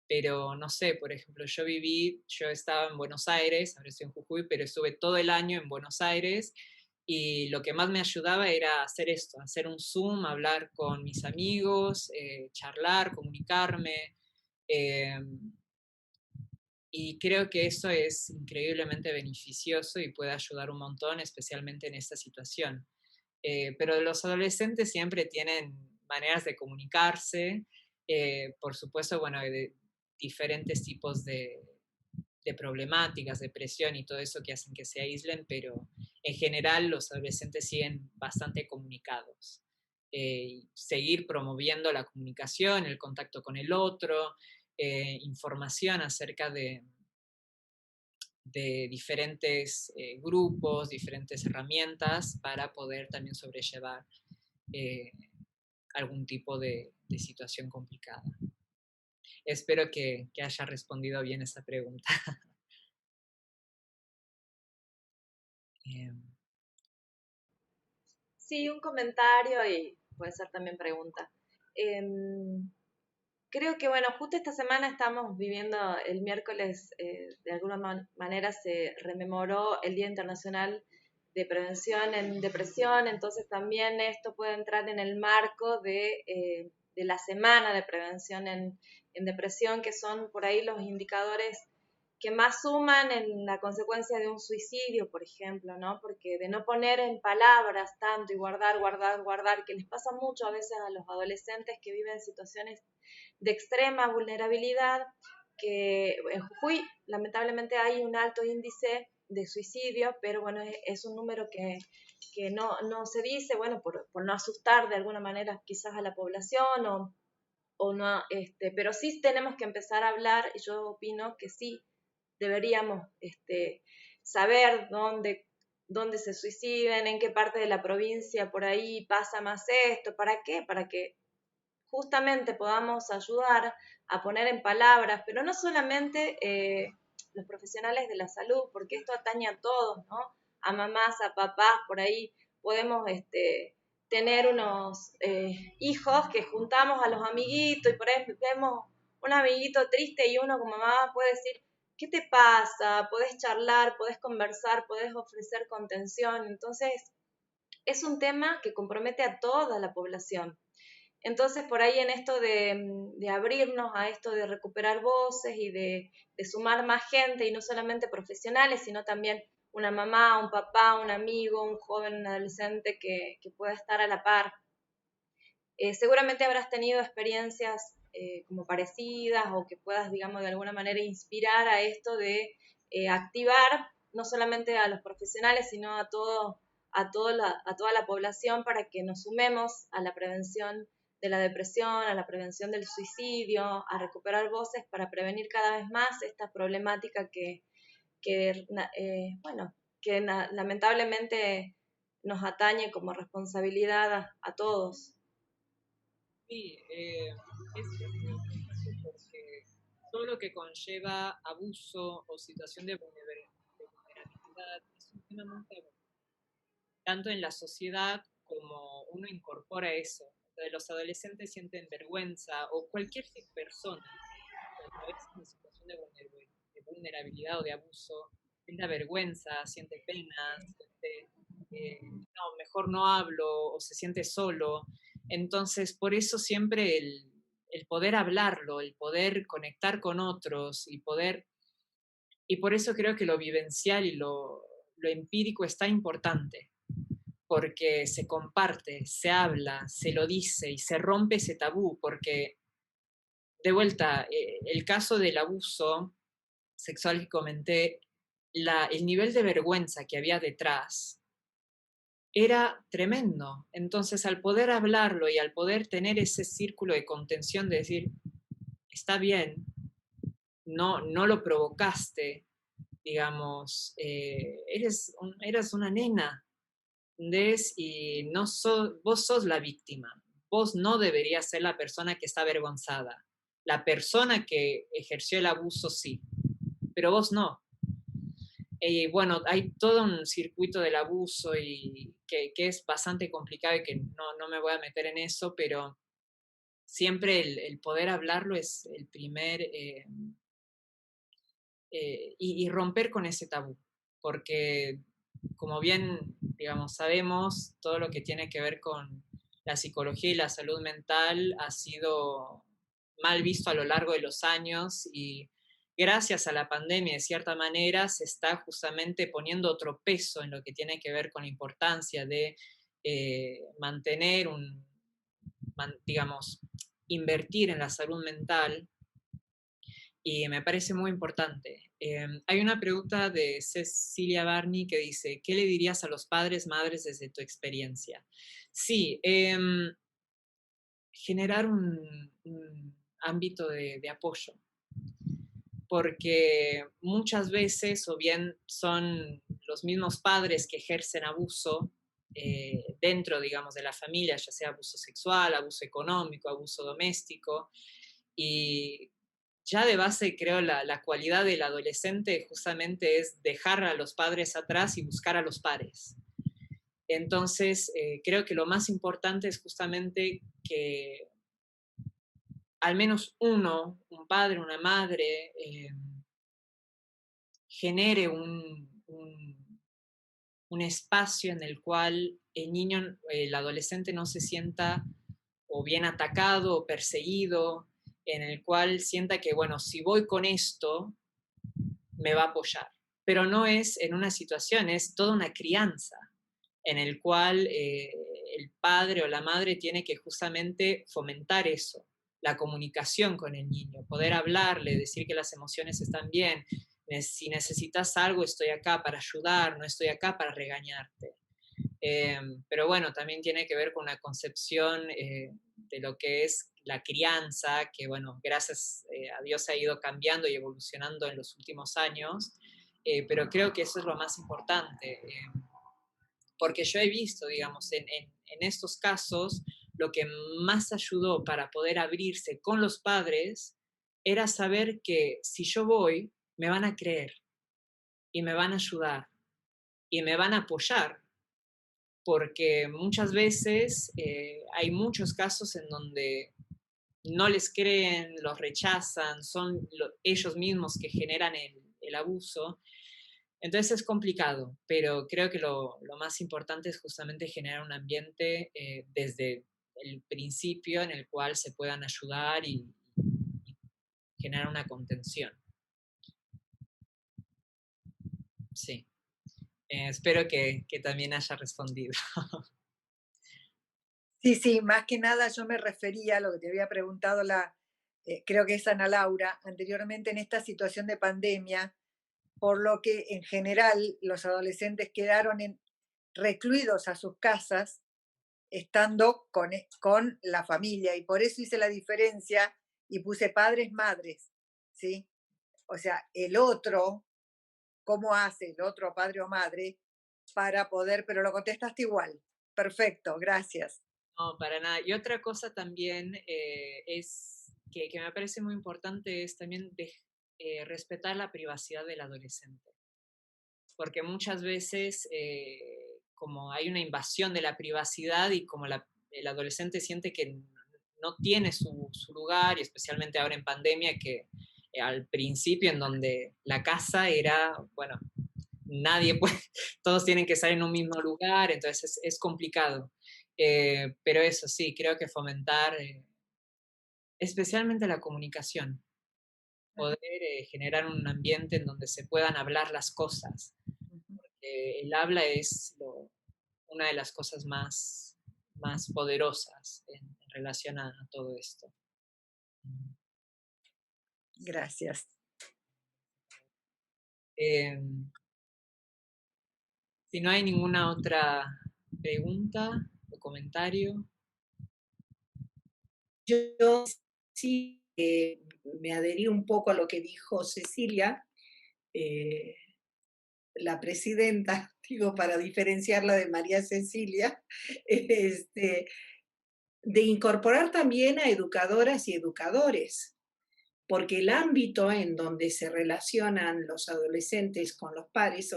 pero no sé, por ejemplo, yo estaba en Buenos Aires, ahora estoy en Jujuy, pero estuve todo el año en Buenos Aires y lo que más me ayudaba era hacer esto, hacer un Zoom, hablar con mis amigos, charlar, comunicarme. eh, y creo que eso es increíblemente beneficioso y puede ayudar un montón, especialmente en esta situación. Pero los adolescentes siempre tienen maneras de comunicarse, por supuesto, bueno, de diferentes tipos de problemáticas, depresión y todo eso que hacen que se aíslen, pero en general los adolescentes siguen bastante comunicados. Seguir promoviendo la comunicación, el contacto con el otro, información acerca de diferentes grupos, diferentes herramientas para poder también sobrellevar eh, algún tipo de situación complicada. Espero que haya respondido bien esa pregunta. Sí, un comentario y puede ser también pregunta. Creo que, bueno, justo esta semana estamos viviendo, el miércoles, de alguna manera se rememoró el Día Internacional de Prevención en Depresión, entonces también esto puede entrar en el marco de la semana de prevención en depresión, que son por ahí los indicadores que más suman en la consecuencia de un suicidio, por ejemplo, ¿no? Porque de no poner en palabras tanto y guardar, guardar, guardar, que les pasa mucho a veces a los adolescentes que viven situaciones de extrema vulnerabilidad, que en Jujuy lamentablemente hay un alto índice de suicidio, pero bueno, es un número que no se dice, bueno, por no asustar de alguna manera quizás a la población o no, pero sí tenemos que empezar a hablar, y yo opino que sí deberíamos saber dónde se suiciden, en qué parte de la provincia por ahí pasa más esto, ¿para qué? Para que justamente podamos ayudar a poner en palabras, pero no solamente los profesionales de la salud, porque esto atañe a todos, ¿no? A mamás, a papás, por ahí podemos tener unos hijos que juntamos a los amiguitos y por ahí vemos un amiguito triste y uno como mamá puede decir, ¿qué te pasa? Podés charlar, podés conversar, podés ofrecer contención. Entonces, es un tema que compromete a toda la población. Entonces, por ahí en esto de abrirnos a esto de recuperar voces y de sumar más gente, y no solamente profesionales, sino también una mamá, un papá, un amigo, un joven, un adolescente que pueda estar a la par. Seguramente habrás tenido experiencias como parecidas o que puedas, digamos, de alguna manera inspirar a esto de activar no solamente a los profesionales, sino a toda la población para que nos sumemos a la prevención de la depresión, a la prevención del suicidio, a recuperar voces para prevenir cada vez más esta problemática bueno, que lamentablemente nos atañe como responsabilidad a todos. Sí, es muy importante porque todo lo que conlleva abuso o situación de vulnerabilidad es un tema muy tabú, tanto en la sociedad como uno incorpora eso. Entonces, los adolescentes sienten vergüenza, o cualquier persona que atraviesa una situación de vulnerabilidad o de abuso, siente vergüenza, siente pena, siente, no, mejor no hablo, o se siente solo. Entonces, por eso siempre el poder hablarlo, el poder conectar con otros y por eso creo que lo vivencial y lo empírico es tan importante, porque se comparte, se habla, se lo dice y se rompe ese tabú, porque de vuelta, el caso del abuso sexual que comenté, el nivel de vergüenza que había detrás era tremendo. Entonces, al poder hablarlo y al poder tener ese círculo de contención de decir, está bien, no lo provocaste, digamos, eras una nena, ¿entendés? Y vos sos la víctima, vos no deberías ser la persona que está avergonzada. La persona que ejerció el abuso sí, pero vos no. Bueno, hay todo un circuito del abuso y que es bastante complicado y que no me voy a meter en eso, pero siempre el poder hablarlo es el primer, y romper con ese tabú, porque como bien, digamos, sabemos, todo lo que tiene que ver con la psicología y la salud mental ha sido mal visto a lo largo de los años y gracias a la pandemia, de cierta manera, se está justamente poniendo otro peso en lo que tiene que ver con la importancia de mantener digamos, invertir en la salud mental y me parece muy importante. Hay una pregunta de Cecilia Barney que dice, ¿qué le dirías a los padres, madres desde tu experiencia? Sí, generar un ámbito de apoyo, porque muchas veces o bien son los mismos padres que ejercen abuso dentro, digamos, de la familia, ya sea abuso sexual, abuso económico, abuso doméstico, y ya de base creo la cualidad del adolescente justamente es dejar a los padres atrás y buscar a los pares. Entonces, creo que lo más importante es justamente que al menos uno, un padre, una madre, genere un espacio en el cual el niño, el adolescente no se sienta o bien atacado o perseguido, en el cual sienta que, bueno, si voy con esto, me va a apoyar. Pero no es en una situación, es toda una crianza en el cual el padre o la madre tiene que justamente fomentar eso, la comunicación con el niño, poder hablarle, decir que las emociones están bien, si necesitas algo estoy acá para ayudar, no estoy acá para regañarte. Pero bueno, también tiene que ver con una concepción de lo que es la crianza, que bueno, gracias a Dios ha ido cambiando y evolucionando en los últimos años, pero creo que eso es lo más importante, porque yo he visto, digamos, en estos casos, lo que más ayudó para poder abrirse con los padres era saber que si yo voy, me van a creer y me van a ayudar y me van a apoyar, porque muchas veces hay muchos casos en donde no les creen, los rechazan, son ellos mismos que generan el abuso. Entonces es complicado, pero creo que lo más importante es justamente generar un ambiente desde el principio en el cual se puedan ayudar y generar una contención. Sí. Espero que también haya respondido. Sí, sí, más que nada yo me refería a lo que te había preguntado creo que es Ana Laura, anteriormente en esta situación de pandemia, por lo que en general los adolescentes quedaron recluidos a sus casas, estando con la familia, y por eso hice la diferencia y puse padres, madres, ¿sí? O sea, el otro, ¿cómo hace el otro padre o madre para poder, pero lo contestaste igual? Perfecto, gracias. No, para nada. Y otra cosa también es que me parece muy importante es también respetar la privacidad del adolescente. Porque muchas veces como hay una invasión de la privacidad y como el adolescente siente que no tiene su lugar, y especialmente ahora en pandemia, que al principio en donde la casa era, bueno, nadie puede, todos tienen que estar en un mismo lugar, entonces es complicado. Pero eso sí, creo que fomentar especialmente la comunicación, poder generar un ambiente en donde se puedan hablar las cosas. El habla es una de las cosas más poderosas en relación a todo esto. Gracias. Si no hay ninguna otra pregunta o comentario. Yo sí me adherí un poco a lo que dijo Cecilia, la presidenta, digo, para diferenciarla de María Cecilia, de incorporar también a educadoras y educadores, porque el ámbito en donde se relacionan los adolescentes con los padres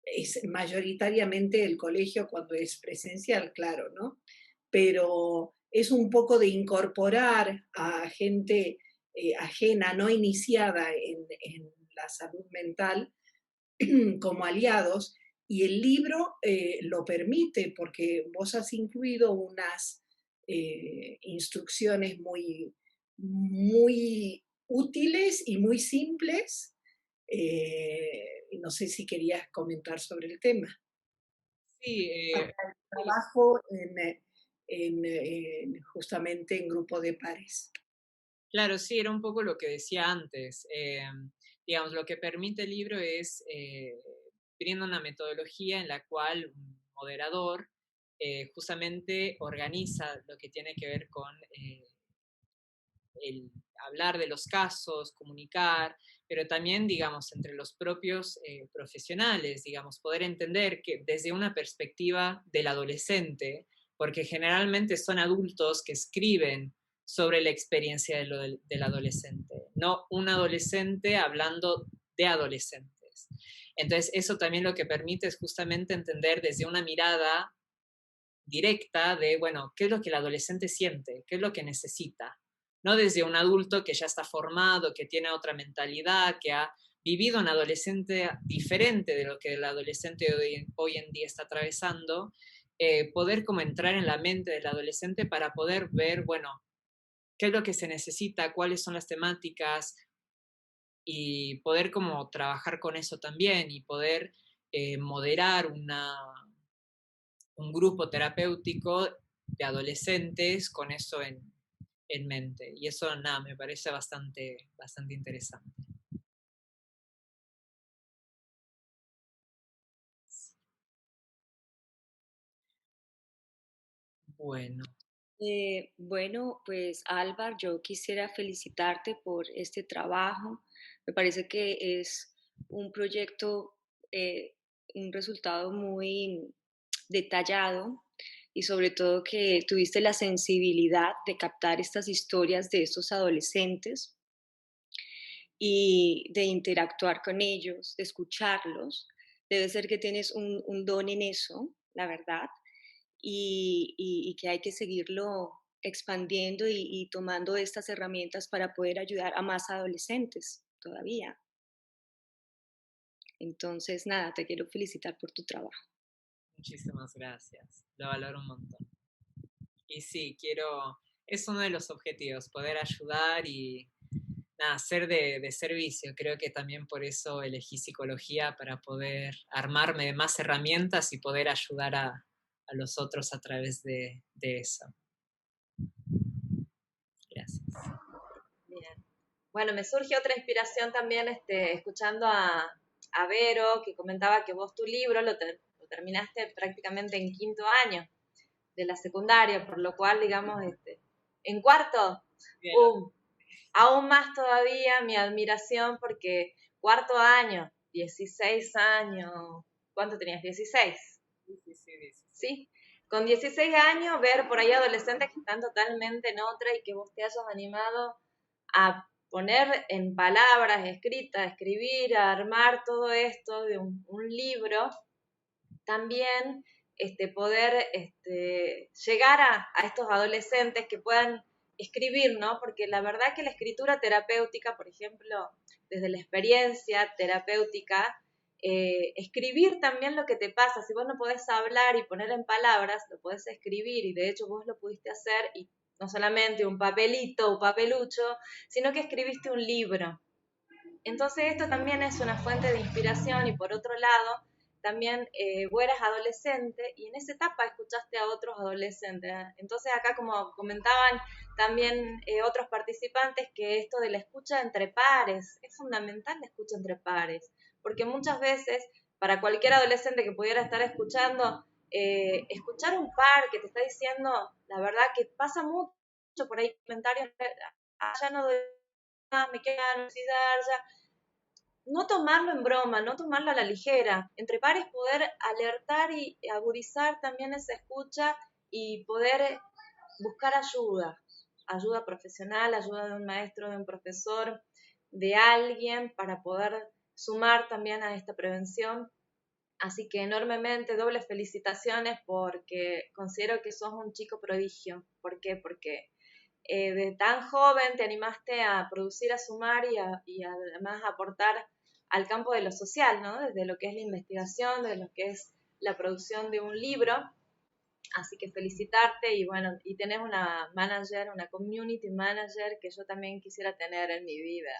es mayoritariamente el colegio cuando es presencial, claro, ¿no? Pero es un poco de incorporar a gente ajena, no iniciada en la salud mental, como aliados, y el libro lo permite porque vos has incluido unas instrucciones muy útiles y muy simples. No sé si querías comentar sobre el tema. Sí, Para el trabajo justamente en grupo de pares. claro, sí, era un poco lo que decía antes. Digamos, lo que permite el libro es brinda una metodología en la cual un moderador justamente organiza lo que tiene que ver con el hablar de los casos, comunicar, pero también, digamos, entre los propios profesionales, digamos, poder entender que desde una perspectiva del adolescente, porque generalmente son adultos que escriben sobre la experiencia del adolescente, no un adolescente hablando de adolescentes. Entonces, eso también lo que permite es justamente entender desde una mirada directa de, bueno, qué es lo que el adolescente siente, qué es lo que necesita, no desde un adulto que ya está formado, que tiene otra mentalidad, que ha vivido un adolescente diferente de lo que el adolescente hoy en día está atravesando, poder como entrar en la mente del adolescente para poder ver, bueno, qué es lo que se necesita, cuáles son las temáticas, y poder como trabajar con eso también y poder moderar un grupo terapéutico de adolescentes con eso en mente. Y eso, nada, me parece bastante interesante. Bueno. Bueno, pues Álvaro, yo quisiera felicitarte por este trabajo. Me parece que es un proyecto, un resultado muy detallado y sobre todo que tuviste la sensibilidad de captar estas historias de estos adolescentes y de interactuar con ellos, de escucharlos. Debe ser que tienes un don en eso, la verdad, y que hay que seguirlo expandiendo y tomando estas herramientas para poder ayudar a más adolescentes todavía. Entonces, nada, te quiero felicitar por tu trabajo. Muchísimas gracias, lo valoro un montón. Y sí, es uno de los objetivos, poder ayudar y nada, ser de servicio. Creo que también por eso elegí psicología, para poder armarme de más herramientas y poder ayudar a los otros a través de eso. Gracias. Bien. Bueno, me surge otra inspiración también escuchando a Vero, que comentaba que vos tu libro lo terminaste prácticamente en 5º año de la secundaria, por lo cual, digamos, en cuarto, aún más todavía mi admiración, porque 4º año, 16 años, ¿cuánto tenías? 16. Sí, con 16 años ver por ahí adolescentes que están totalmente en otra y que vos te hayas animado a poner en palabras escritas, a escribir, a armar todo esto de un libro, también poder llegar a estos adolescentes que puedan escribir, ¿no? Porque la verdad que la escritura terapéutica, por ejemplo, desde la experiencia terapéutica, escribir también lo que te pasa. Si vos no podés hablar y poner en palabras, lo podés escribir, y de hecho vos lo pudiste hacer, y no solamente un papelito o papelucho, sino que escribiste un libro. Entonces esto también es una fuente de inspiración, y por otro lado, también vos eras adolescente y en esa etapa escuchaste a otros adolescentes. Entonces acá, como comentaban también otros participantes, que esto de la escucha entre pares, es fundamental la escucha entre pares, porque muchas veces para cualquier adolescente que pudiera estar escuchando, escuchar un par que te está diciendo, la verdad que pasa mucho por ahí comentarios, ya no doy más, me queda la universidad, ya no tomarlo en broma, no tomarlo a la ligera. Entre pares poder alertar y agudizar también esa escucha, y poder buscar ayuda profesional, ayuda de un maestro, de un profesor, de alguien, para poder sumar también a esta prevención. Así que enormemente, dobles felicitaciones, porque considero que sos un chico prodigio. ¿Por qué? Porque de tan joven te animaste a producir, a sumar y además a aportar al campo de lo social, ¿no? Desde lo que es la investigación, desde lo que es la producción de un libro. Así que felicitarte, y bueno, y tenés una manager, una community manager que yo también quisiera tener en mi vida.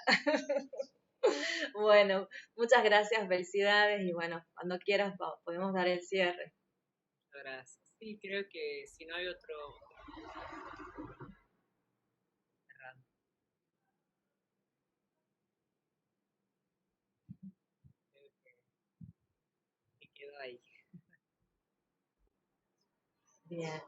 Bueno, muchas gracias, felicidades, y bueno, cuando quieras podemos dar el cierre. Muchas gracias. Sí, creo que si no hay otro cerrando. Creo que quedó ahí. Bien.